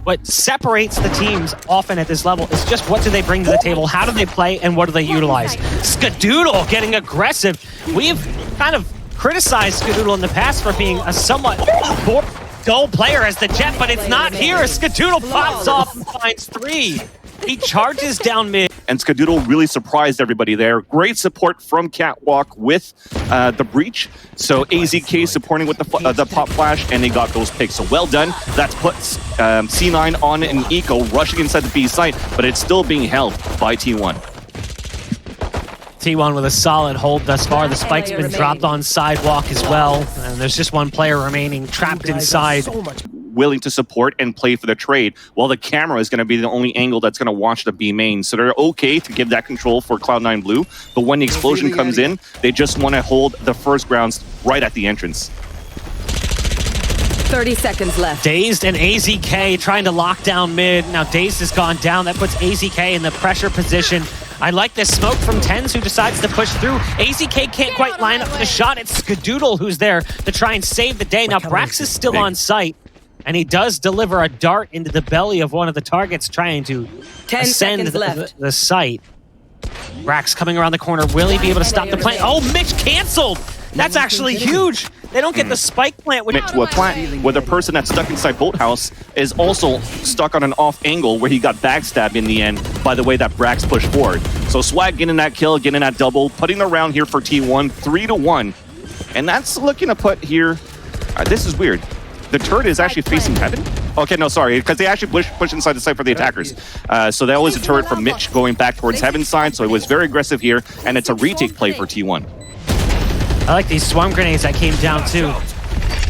what separates the teams often at this level is just what do they bring to the table, how do they play, and what do they utilize. Skadoodle getting aggressive. We've kind of criticized Skadoodle in the past for being a somewhat dull player as the Jet, but it's not here. Skadoodle pops off and finds 3. He charges down mid. And Skadoodle really surprised everybody there. Great support from Catwalk with the breach. So AZK supporting with the pop flash, and they got those picks. So well done. That's put C9 on an eco, rushing inside the B site, but it's still being held by T1. T1 with a solid hold thus far. The spike's been dropped on sidewalk as well. And there's just one player remaining trapped inside. Willing to support and play for the trade, while the camera is going to be the only angle that's going to watch the B main. So they're okay to give that control for Cloud9 Blue, but when the explosion comes in, they just want to hold the first grounds right at the entrance. 30 seconds left. Dazed and AZK trying to lock down mid. Now Dazed has gone down. That puts AZK in the pressure position. I like this smoke from TenZ, who decides to push through. AZK can't quite line up the shot. It's Skadoodle who's there to try and save the day. Now Brax is still on site, and he does deliver a dart into the belly of one of the targets trying to ascend the site. Brax coming around the corner. Will he be able to stop the plant? Oh, Mitch canceled! That's actually huge! They don't get the spike plant. Mitch to a plant where the person that's stuck inside Boathouse is also stuck on an off angle where he got backstabbed in the end by the way that Brax pushed forward. So Swag getting that kill, getting that double, putting the round here for T1, 3-1. And that's looking to put here... this is weird. The turret is actually facing heaven? Okay, no, sorry, because they actually push inside the site for the attackers. So that was a turret from Mitch going back towards heaven's side, so it was very aggressive here, and it's a retake play for T1. I like these swarm grenades that came down too.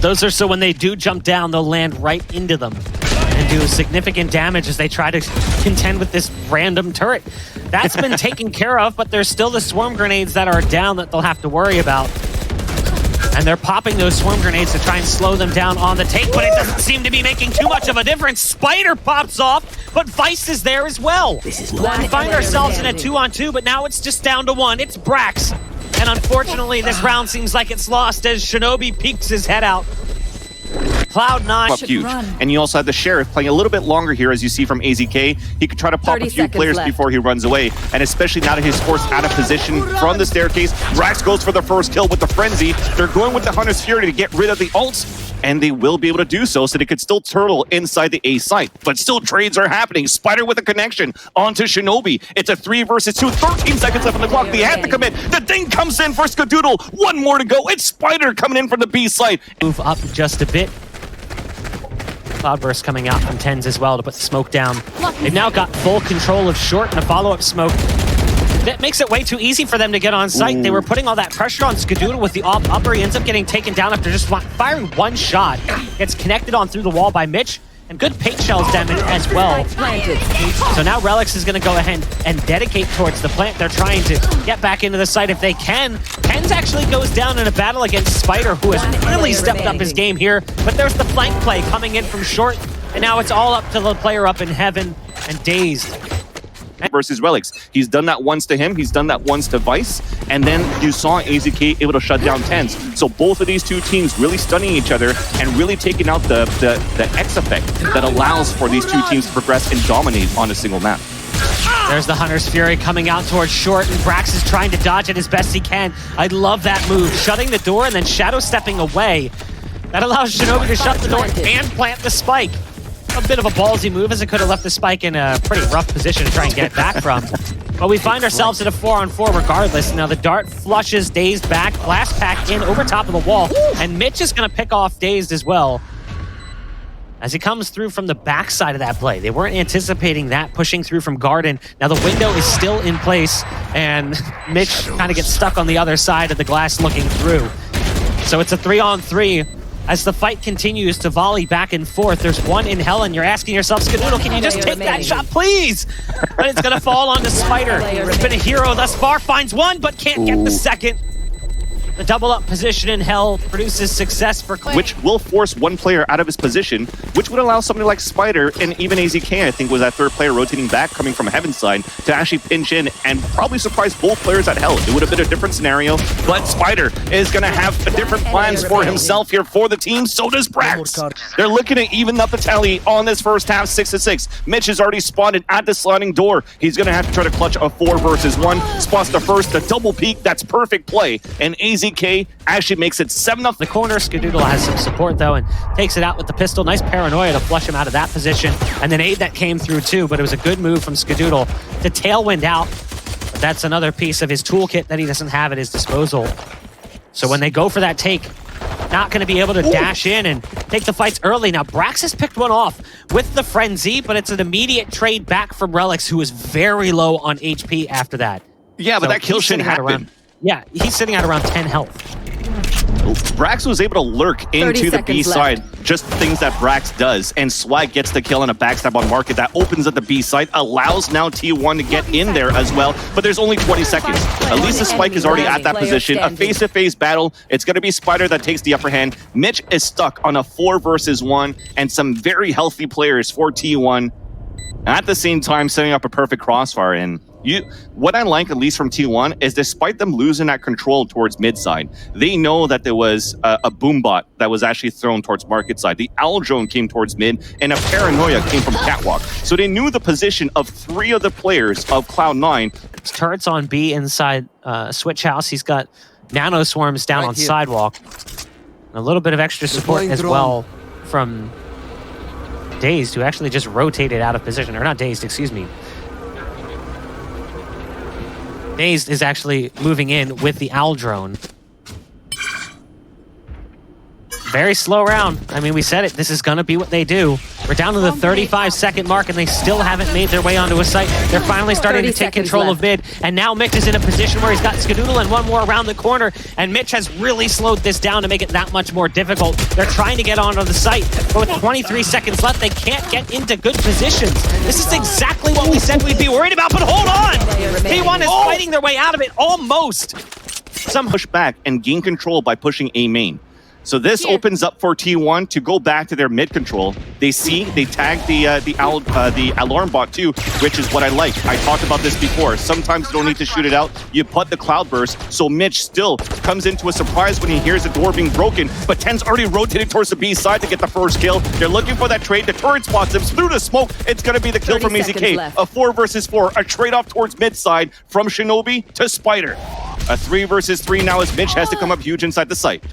Those are so when they do jump down, they'll land right into them and do significant damage as they try to contend with this random turret. That's been taken care of, but there's still the swarm grenades that are down that they'll have to worry about. And they're popping those swarm grenades to try and slow them down on the take, but it doesn't seem to be making too much of a difference. Spider pops off, but Vice is there as well. We find ourselves in a 2-on-2, but now it's just down to 1. It's Brax. And unfortunately, this round seems like it's lost as Shinobi peeks his head out. Cloud9 huge. And you also have the Sheriff playing a little bit longer here, as you see from AZK. He could try to pop a few players before he runs away, and especially now that he's forced out of position from the staircase. Brax goes for the first kill with the Frenzy. They're going with the Hunter's Fury to get rid of the ults, and they will be able to do so they could still turtle inside the A site. But still trades are happening. Spider with a connection onto Shinobi. It's a 3 versus 2. 13 seconds left on the clock. They have to commit. The thing comes in for Skadoodle. 1 more to go. It's Spider coming in from the B site. Move up just a bit. Cloudburst coming out from TenZ as well to put the smoke down. They've now got full control of short and a follow-up smoke. That makes it way too easy for them to get on site. They were putting all that pressure on Skadoodle with the upper. He ends up getting taken down after just firing 1 shot. Gets connected on through the wall by Mitch. And good paint shells damage as well. So now Relix is going to go ahead and dedicate towards the plant. They're trying to get back into the site if they can. TenZ actually goes down in a battle against Spider, who has really stepped up his game here. But there's the flank play coming in from short. And now it's all up to the player up in heaven and Dazed. Versus Relix. He's done that once to him, he's done that once to Vice, and then you saw AZK able to shut down TenZ. So both of these two teams really stunning each other and really taking out the X effect that allows for these two teams to progress and dominate on a single map. There's the Hunter's Fury coming out towards short, and Brax is trying to dodge it as best he can. I love that move, shutting the door and then shadow stepping away. That allows Shinobi to shut the door and plant the spike. A bit of a ballsy move, as it could have left the spike in a pretty rough position to try and get it back from. But we find ourselves at a 4-on-4 regardless. Now the dart flushes Dazed back, blast pack in over top of the wall, and Mitch is going to pick off Dazed as well as he comes through from the backside of that play. They weren't anticipating that, pushing through from Garden. Now the window is still in place, and Mitch kind of gets stuck on the other side of the glass looking through. So it's a 3-on-3. As the fight continues to volley back and forth, there's one in hell, and you're asking yourself, Skadoodle, can you just take that shot, please? But it's going to fall onto Spider. He's been a hero thus far, finds one, but can't get the second. The double up position in Hell produces success for Clay. Which will force one player out of his position, which would allow somebody like Spider and even AZK, I think, was that third player rotating back, coming from Heaven's side, to actually pinch in and probably surprise both players at Hell. It would have been a different scenario, but Spider is going to have different plans for himself here for the team. So does Brax. They're looking to even up the tally on this first half, 6-6. Mitch has already spotted at the sliding door. He's going to have to try to clutch a 4 versus 1. Spots the first, the double peek. That's perfect play. And AZK actually makes it 7-0. The corner, Skadoodle has some support though and takes it out with the pistol. Nice paranoia to flush him out of that position. And then Aid that came through too, but it was a good move from Skadoodle to tailwind out. But that's another piece of his toolkit that he doesn't have at his disposal. So when they go for that take, not going to be able to dash in and take the fights early. Now, Brax has picked one off with the Frenzy, but it's an immediate trade back from Relics, who is very low on HP after that. Yeah, but that kill shouldn't happen. Yeah, he's sitting at around 10 health. Brax was able to lurk into the B side, just things that Brax does, and Swag gets the kill and a backstab on Market. That opens up the B side, allows now T1 to get in there as well, but there's only 20 seconds. At least the Spike is already at that position. A face-to-face battle. It's going to be Spider that takes the upper hand. Mitch is stuck on a 4 versus 1, and some very healthy players for T1. At the same time, setting up a perfect crossfire. And what I like, at least from T1, is despite them losing that control towards mid side, they know that there was a boom bot that was actually thrown towards market side. The owl drone came towards mid, and a paranoia came from catwalk. So they knew the position of 3 of the players of Cloud9. Turrets on B inside Switch House. He's got nano swarms down on sidewalk. A little bit of extra support as well from Dazed, who actually just rotated out of position. Or not Dazed, excuse me. Dazed is actually moving in with the owl drone. Very slow round. I mean, we said it. This is going to be what they do. We're down to the 35-second mark, and they still haven't made their way onto a site. They're finally starting to take control of mid, and now Mitch is in a position where he's got Skadoodle and one more around the corner, and Mitch has really slowed this down to make it that much more difficult. They're trying to get onto the site, but with 23 seconds left, they can't get into good positions. This is exactly what we said we'd be worried about, but hold on! T1 is fighting their way out of it, almost! Some push back and gain control by pushing A main. So this opens up for T1 to go back to their mid control. They tag the alarm bot too, which is what I like. I talked about this before. Sometimes you don't need to shoot it out. You put the cloud burst. So Mitch still comes into a surprise when he hears the door being broken, but Ten's already rotated towards the B side to get the first kill. They're looking for that trade. The turret spots him through the smoke. It's going to be the kill from AZK. A 4 versus 4, a trade off towards mid side from Shinobi to Spider. A 3 versus 3 now as Mitch has to come up huge inside the site.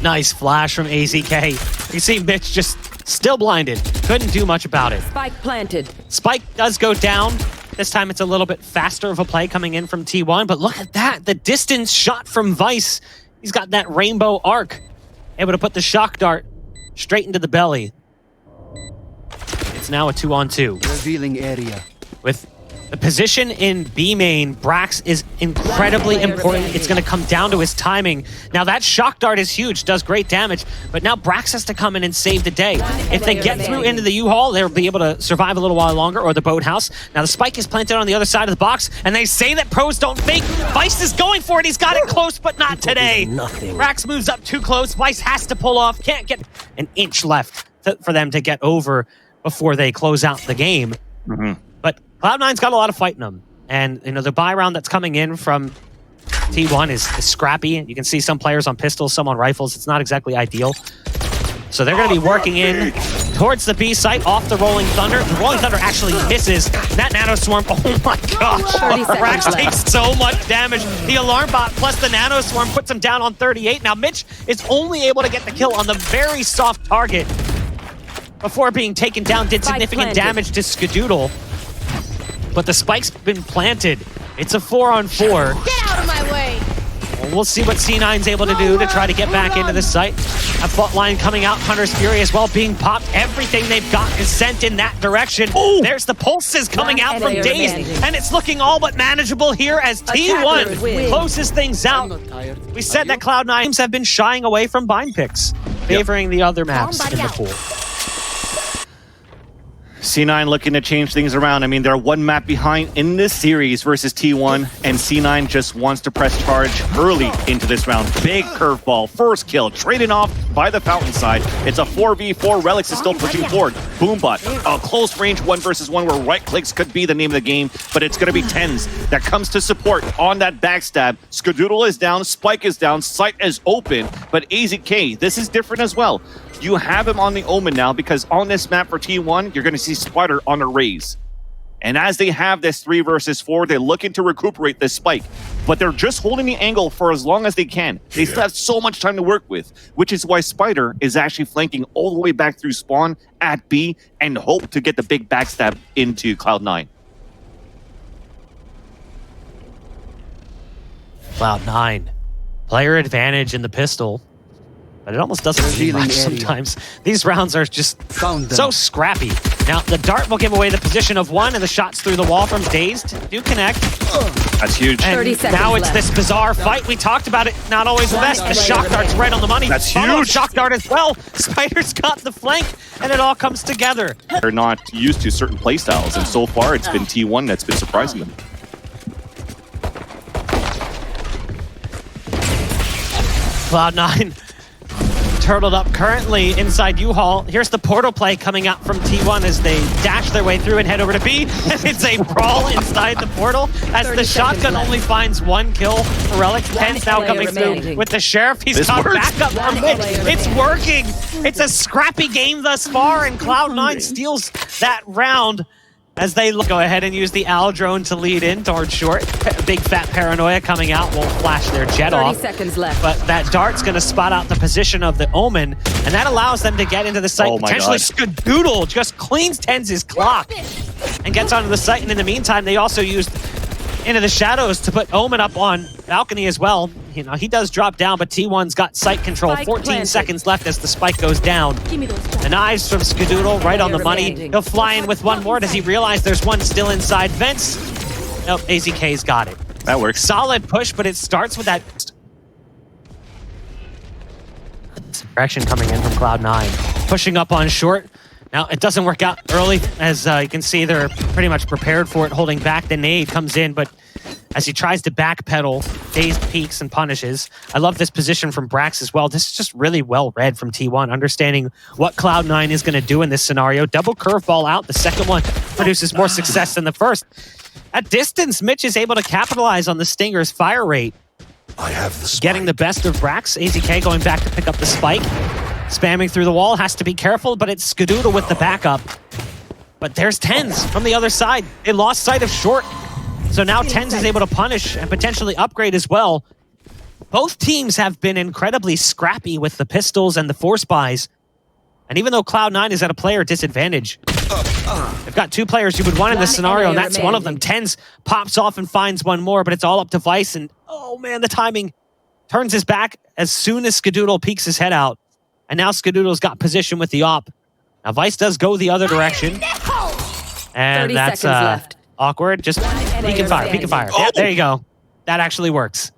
Nice flash from AZK. You see Mitch just still blinded. Couldn't do much about it. Spike planted. Spike does go down. This time it's a little bit faster of a play coming in from T1, but look at that. The distance shot from Vice. He's got that rainbow arc. Able to put the shock dart straight into the belly. It's now a 2-on-2. Revealing area. With the position in B main, Brax is incredibly important. It's going to come down to his timing. Now that shock dart is huge, does great damage, but now Brax has to come in and save the day. If they get through into the U-Haul, they'll be able to survive a little while longer, or the boathouse. Now the spike is planted on the other side of the box, and they say that pros don't fake. Vice is going for it. He's got it close, but not today. Brax moves up too close. Vice has to pull off. Can't get an inch left for them to get over before they close out the game. But Cloud9's got a lot of fight in them. And, you know, the buy round that's coming in from T1 is scrappy. You can see some players on pistols, some on rifles. It's not exactly ideal. So they're going to be working in towards the B site off the Rolling Thunder. The Rolling Thunder actually misses. That Nano Swarm, oh my gosh. Brax takes so much damage. The Alarm Bot plus the Nano Swarm puts him down on 38. Now Mitch is only able to get the kill on the very soft target before being taken down. Did significant damage to Skadoodle. But the spike's been planted. It's a 4-on-4. Get out of my way! Well, we'll see what C9's able to do to try to get back into the site. A bot line coming out, Hunter's Fury as well being popped. Everything they've got is sent in that direction. Ooh. There's the pulses coming out from Dazed, and it's looking all but manageable here as T1 closes things out. We said that Cloud9 teams have been shying away from bind picks, favoring the other maps in the pool. C9 looking to change things around. I mean, they're one map behind in this series versus T1, and C9 just wants to press charge early into this round. Big curveball, first kill, trading off by the fountain side. It's a 4v4. Relics is still pushing forward. Boombot, a close range 1 versus 1 where right clicks could be the name of the game, but it's going to be TenZ that comes to support on that backstab. Skadoodle is down, Spike is down, Sight is open, but AZK, this is different as well. You have him on the Omen now because on this map for T1, you're going to see Spider on a raise. And as they have this 3 versus 4, they're looking to recuperate this Spike. But they're just holding the angle for as long as they can. They still have so much time to work with, which is why Spider is actually flanking all the way back through spawn at B and hope to get the big backstab into Cloud9. Cloud9. Player advantage in the pistol. But it almost doesn't really match sometimes. These rounds are just so scrappy. Now, the dart will give away the position of 1, and the shots through the wall from Dazed do connect. That's huge. And now it's this bizarre fight. We talked about it, not always the best. The shock dart's right on the money. That's huge. Shock dart as well. Spider's got the flank, and it all comes together. They're not used to certain playstyles, and so far it's been T1 that's been surprising them. Cloud9 turtled up currently inside U-Haul. Here's the portal play coming out from T1 as they dash their way through and head over to B. And it's a brawl inside the portal as the shotgun only finds 1 kill. Relic TenZ now coming through with the Sheriff. He's got backup from Mitch. It's working. It's a scrappy game thus far, and Cloud9 steals that round as they go ahead and use the Owl drone to lead in towards short. Big fat Paranoia coming out will flash their jet 30 off. seconds left. But that dart's going to spot out the position of the Omen, and that allows them to get into the site. Oh my Potentially God. Skadoodle just cleans TenZ's clock and gets onto the site. And in the meantime, they also used Into the Shadows to put Omen up on balcony as well. You know, he does drop down, but T1's got site control. Spike 14 planted. seconds left as the spike goes down. The knives from Skadoodle right on the money. He'll fly in with one more. Does he realize there's one still inside vents? Nope, AZK's got it. That works. Solid push, but it starts with that suppression coming in from Cloud9. Pushing up on short. Now, it doesn't work out early. As you can see, they're pretty much prepared for it, holding back. The nade comes in, but as he tries to backpedal, Dazed peeks and punishes. I love this position from Brax as well. This is just really well read from T1, understanding what Cloud9 is going to do in this scenario. Double curveball out. The second one produces more success than the first. At distance, Mitch is able to capitalize on the Stinger's fire rate. I have the spike. Getting the best of Brax. AZK going back to pick up the spike. Spamming through the wall, has to be careful, but it's Skadoodle with the backup. But there's TenZ from the other side. They lost sight of short. So now TenZ is able to punish and potentially upgrade as well. Both teams have been incredibly scrappy with the pistols and the force buys. And even though Cloud9 is at a player disadvantage, they've got 2 players you would want in this scenario, and that's one of them. TenZ pops off and finds one more, but it's all up to Vice, and oh man, the timing. Turns his back as soon as Skadoodle peeks his head out. And now Skadoodle's got position with the op. Now Vice does go the other direction. And that's left. Awkward. Just peek and fire, peek and fire. Yeah, there you go. That actually works.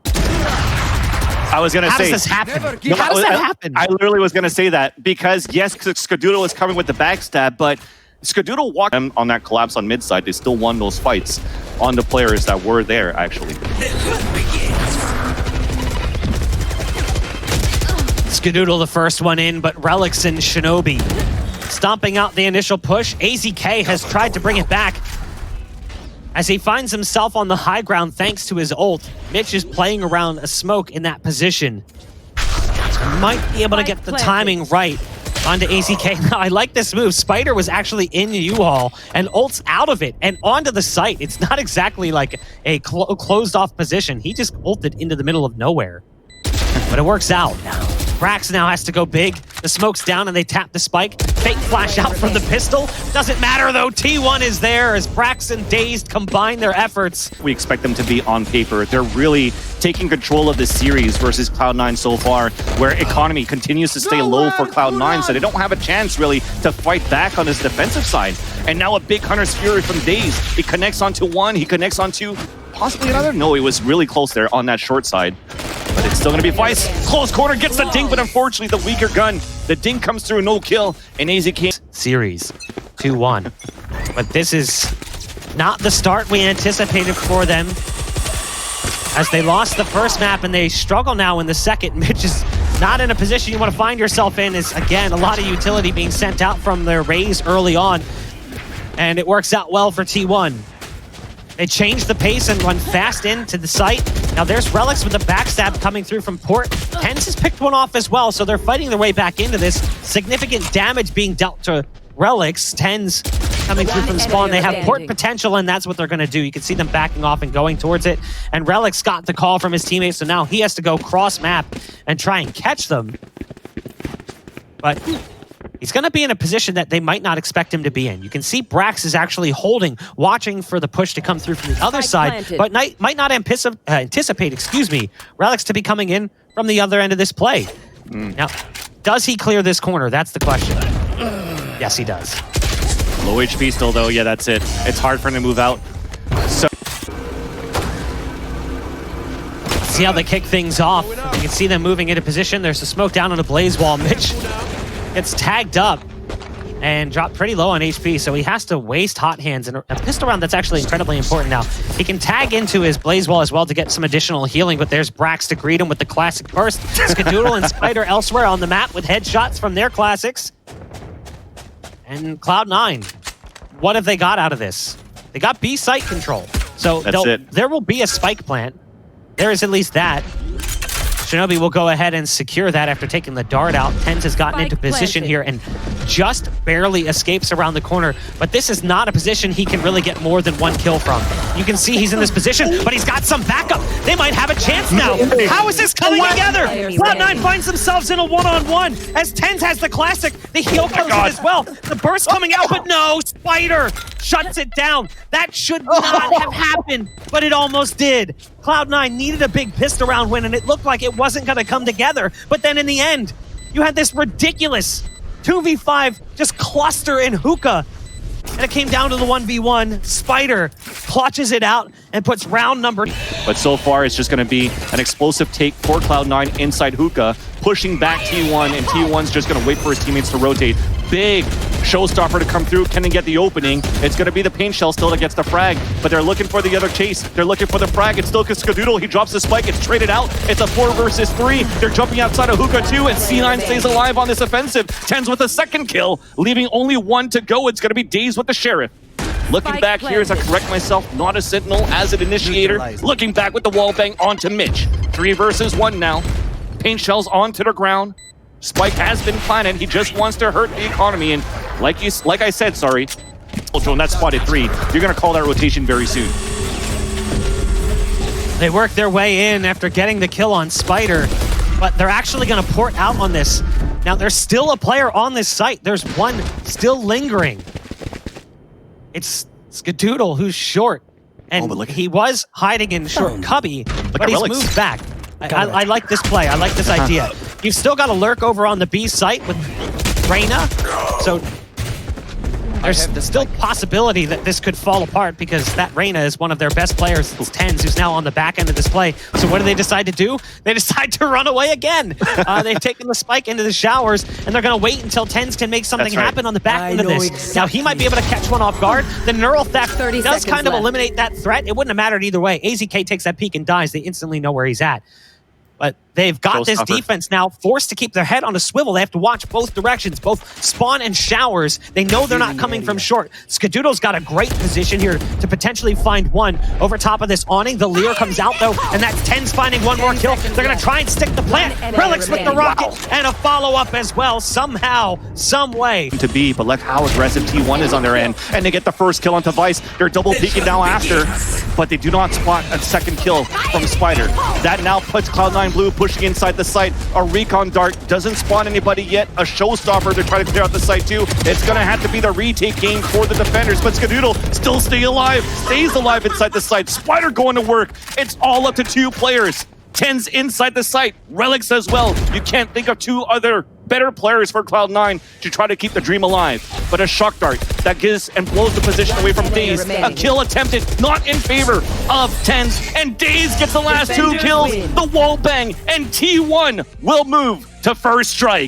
I was going to say... How does this happen? No, How does that happen? I literally was going to say that because, yes, Skadoodle is coming with the backstab, but Skadoodle walked them on that collapse on mid side. They still won those fights on the players that were there, actually. Skadoodle the first one in, but Relics and Shinobi stomping out the initial push. AZK has tried to bring it back as he finds himself on the high ground thanks to his ult. Mitch is playing around a smoke in that position. Might be able to get the timing right onto AZK. Now, I like this move. Spider was actually in U-Haul and ults out of it and onto the site. It's not exactly like a closed off position. He just ulted into the middle of nowhere. But it works out. Brax now has to go big. The smoke's down and they tap the spike. Fake flash out from the pistol. Doesn't matter though, T1 is there as Brax and Dazed combine their efforts. We expect them to be on paper. They're really taking control of this series versus Cloud9 so far, where economy continues to stay low for Cloud9, so they don't have a chance really to fight back on his defensive side. And now a big Hunter's Fury from Dazed. He connects onto one, he connects onto possibly another. No, he was really close there on that short side. But it's still going to be Vice. Close corner, gets the dink, but unfortunately the weaker gun. The dink comes through, no kill, and AZK. Series. 2-1. But this is not the start we anticipated for them, as they lost the first map and they struggle now in the second. Mitch is not in a position you want to find yourself in, is again a lot of utility being sent out from their Raze early on, and it works out well for T1. They change the pace and run fast into the site. Now there's Relics with the backstab coming through from Port. TenZ has picked one off as well, so they're fighting their way back into this. Significant damage being dealt to Relics. TenZ coming through from spawn. They have Port potential, and that's what they're going to do. You can see them backing off and going towards it. And Relics got the call from his teammates, so now he has to go cross-map and try and catch them. But he's going to be in a position that they might not expect him to be in. You can see Brax is actually holding, watching for the push to come through from the other side, but might not anticipate, Relics to be coming in from the other end of this play. Now, does he clear this corner? That's the question. Yes, he does. Low HP still, though. Yeah, that's it. It's hard for him to move out. So see how they kick things off. You can see them moving into position. There's a smoke down on a blaze wall. Mitch gets tagged up and dropped pretty low on HP, so he has to waste hot hands. And a pistol round that's actually incredibly important now. He can tag into his blaze wall as well to get some additional healing, but there's Brax to greet him with the classic burst. Skadoodle and Spider elsewhere on the map with headshots from their classics. And Cloud9, what have they got out of this? They got B site control. So there will be a spike plant. There is at least that. Shinobi will go ahead and secure that after taking the dart out. TenZ has gotten into position here and just barely escapes around the corner. But this is not a position he can really get more than one kill from. You can see he's in this position, but he's got some backup. They might have a chance now. How is this coming together? Cloud9 finds themselves in a one-on-one as TenZ has the classic. The heal comes in as well. The burst coming out, but no, Spider shuts it down. That should not have happened, but it almost did. Cloud9 needed a big pistol round win, and it looked like it wasn't going to come together. But then in the end, you had this ridiculous 2v5 just cluster in Hookah. And it came down to the 1v1. Spider clutches it out and puts round number. But so far, it's just going to be an explosive take for Cloud9 inside Hookah, pushing back T1, and T1's just going to wait for his teammates to rotate. Big showstopper to come through. Can he get the opening? It's going to be the Pain Shell still that gets the frag, but they're looking for the other chase. They're looking for the frag. It's still Skadoodle. He drops the spike. It's traded out. It's a 4 versus 3. They're jumping outside of Hookah too, and C9 stays alive on this offensive. TenZ with a second kill, leaving only one to go. It's going to be Daze with the Sheriff. Looking back here as I correct myself, not a Sentinel as an initiator. Looking back with the wall bang onto Mitch. 3 versus 1 now. Pain Shell's onto the ground. Spike has been planted. He just wants to hurt the economy, and like I said, sorry, Ultron, that's spotted 3. You're going to call that rotation very soon. They work their way in after getting the kill on Spider, but they're actually going to port out on this. Now, there's still a player on this site. There's one still lingering. It's Skadoodle, who's short, and he was hiding in short cubby, but he's moved back. I like this play. I like this idea. You've still got a lurk over on the B site with Reyna, so there's still possibility that this could fall apart because that Reyna is one of their best players. It's TenZ, who's now on the back end of this play. So what do they decide to do? They decide to run away again. They've taken the spike into the showers, and they're going to wait until TenZ can make something happen on the back end of this. Exactly. Now, he might be able to catch one off guard. The Neural Theft does kind of eliminate that threat. It wouldn't have mattered either way. AZK takes that peek and dies. They instantly know where he's at. But they've got this defense now forced to keep their head on a swivel. They have to watch both directions, both spawn and showers. They know they're not coming from short. Skadoodle's got a great position here to potentially find one over top of this awning. The Leer comes out, though, and that's TenZ finding one more kill. They're going to try and stick the plant. Relics with the rocket and a follow-up as well, somehow, some way. To be, but look how aggressive T1 is on their end, and they get the first kill onto Vice. They're double peeking now after, but they do not spot a second kill from Spider. That now puts Cloud9 Blue pushing inside the site. A recon dart doesn't spawn anybody yet. A showstopper to try to clear out the site too. It's going to have to be the retake game for the defenders, but Skadoodle still stays alive inside the site. Spider going to work. It's all up to 2 players. TenZ inside the site. Relics as well. You can't think of 2 other better players for Cloud9 to try to keep the dream alive. But a shock dart that gives and blows the position away from Daze. A kill attempted, not in favor of TenZ. And Daze gets the last 2 kills. The wall bang, and T1 will move to first strike.